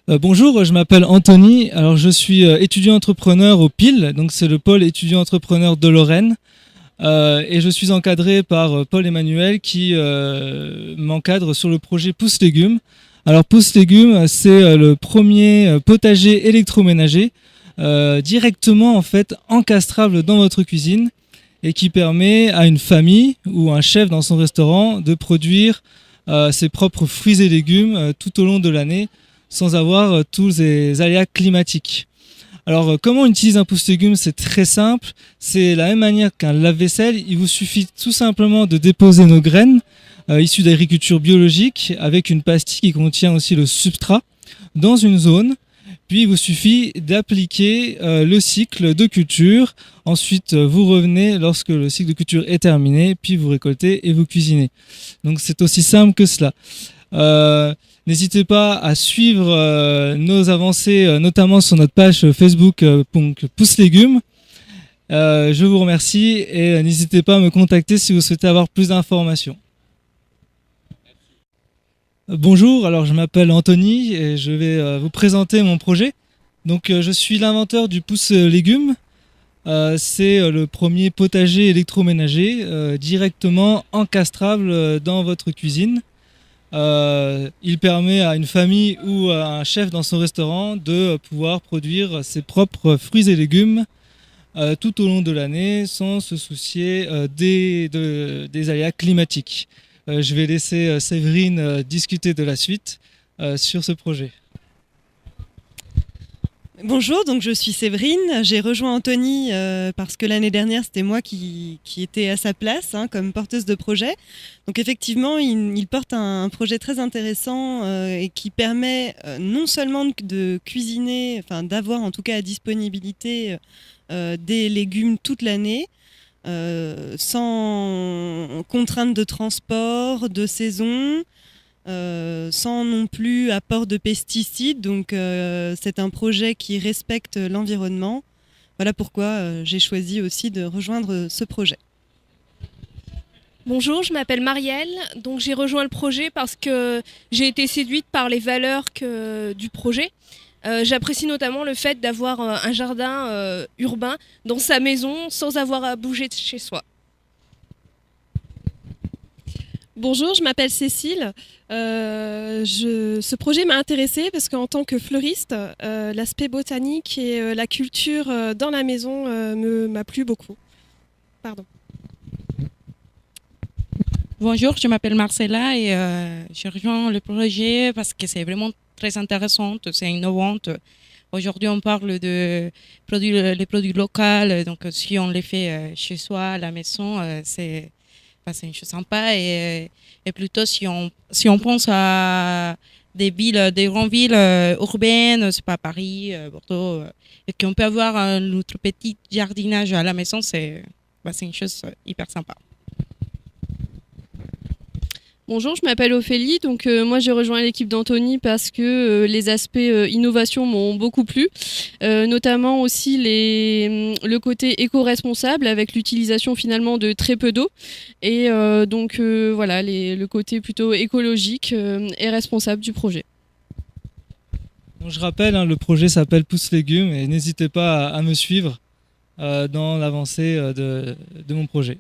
Bonjour, je m'appelle Anthony. Alors, je suis étudiant entrepreneur au PIL, donc c'est le pôle étudiant entrepreneur de Lorraine. Et je suis encadré par Paul Emmanuel qui m'encadre sur le projet Pousse Légumes. Alors, Pousse Légumes, c'est le premier potager électroménager directement en fait encastrable dans votre cuisine et qui permet à une famille ou un chef dans son restaurant de produire ses propres fruits et légumes tout au long de l'année sans avoir tous les aléas climatiques. Alors, comment on utilise un pousse-légumes? C'est très simple. C'est la même manière qu'un lave-vaisselle. Il vous suffit tout simplement de déposer nos graines issues d'agriculture biologique avec une pastille qui contient aussi le substrat dans une zone. Puis, il vous suffit d'appliquer le cycle de culture. Ensuite, vous revenez lorsque le cycle de culture est terminé, puis vous récoltez et vous cuisinez. Donc, c'est aussi simple que cela. N'hésitez pas à suivre nos avancées, notamment sur notre page Facebook Pousse Légumes. Je vous remercie et n'hésitez pas à me contacter si vous souhaitez avoir plus d'informations. Bonjour, alors je m'appelle Anthony et je vais vous présenter mon projet. Donc je suis l'inventeur du Pousse Légumes. C'est le premier potager électroménager directement encastrable dans votre cuisine. Il permet à une famille ou à un chef dans son restaurant de pouvoir produire ses propres fruits et légumes tout au long de l'année sans se soucier des aléas climatiques. Je vais laisser Séverine discuter de la suite sur ce projet. Bonjour, donc je suis Séverine. J'ai rejoint Anthony parce que l'année dernière, c'était moi qui étais à sa place comme porteuse de projet. Donc effectivement, il porte un projet très intéressant et qui permet non seulement de cuisiner, enfin d'avoir en tout cas à disponibilité des légumes toute l'année, sans contrainte de transport, de saison. Sans non plus apport de pesticides. Donc c'est un projet qui respecte l'environnement. Voilà pourquoi j'ai choisi aussi de rejoindre ce projet. Bonjour, je m'appelle Marielle. Donc j'ai rejoint le projet parce que j'ai été séduite par les valeurs du projet. J'apprécie notamment le fait d'avoir un jardin urbain dans sa maison sans avoir à bouger de chez soi. Bonjour, je m'appelle Cécile. Ce projet m'a intéressée parce qu'en tant que fleuriste, l'aspect botanique et la culture dans la maison m'a plu beaucoup. Pardon. Bonjour, je m'appelle Marcella et je rejoins le projet parce que c'est vraiment très intéressant, c'est innovant. Aujourd'hui, on parle de les produits locaux, donc si on les fait chez soi, à la maison, c'est une chose sympa et plutôt si on pense à des grandes villes urbaines, c'est pas Paris, Bordeaux, et qu'on peut avoir notre petit jardinage à la maison, c'est une chose hyper sympa. Bonjour, je m'appelle Ophélie. Donc moi j'ai rejoint l'équipe d'Anthony parce que les aspects innovation m'ont beaucoup plu, notamment aussi le côté éco-responsable avec l'utilisation finalement de très peu d'eau et voilà le côté plutôt écologique et responsable du projet. Donc, je rappelle, le projet s'appelle Pousse Légumes et n'hésitez pas à me suivre dans l'avancée de mon projet.